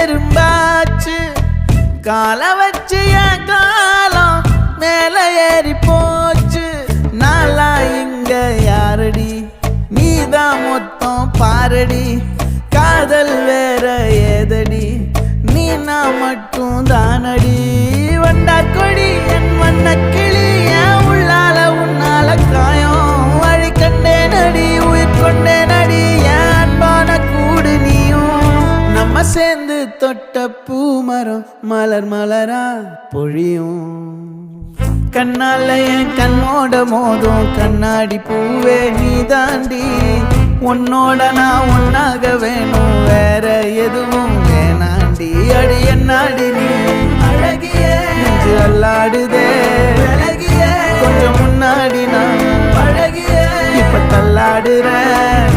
எறும்பாச்சு கால வச்சு என் காலம் மேல ஏறி போச்சு நாளா இங்க யாரடி நீதான் மொத்தம் பாரடி காதல் வேற ஏதடி நீ நான் மட்டும் தானடி வண்டா கொடி என் வண்ண கிளி என் உள்ளால உன்னால காயம் வழி கண்டே நடி உயிர் கொண்டே நடி என் அன்பான கூடு நீயும் நம்ம சேர்ந்து தொட்ட பூமரம் மலர் மலரா பொழியும் கண்ணால என் கண்ணோட மோதும் கண்ணாடி பூவே நீ தாண்டி உன்னோட நான் ஒன்னாக வேணும் வேற எதுவும் வேணாண்டி அடி என்னாடி நீ அழகிய நெஞ்சு அல்லாடுதே அழகிய கொஞ்சம் முன்னாடி நான் அழகிய இப்ப தள்ளாடுறேன்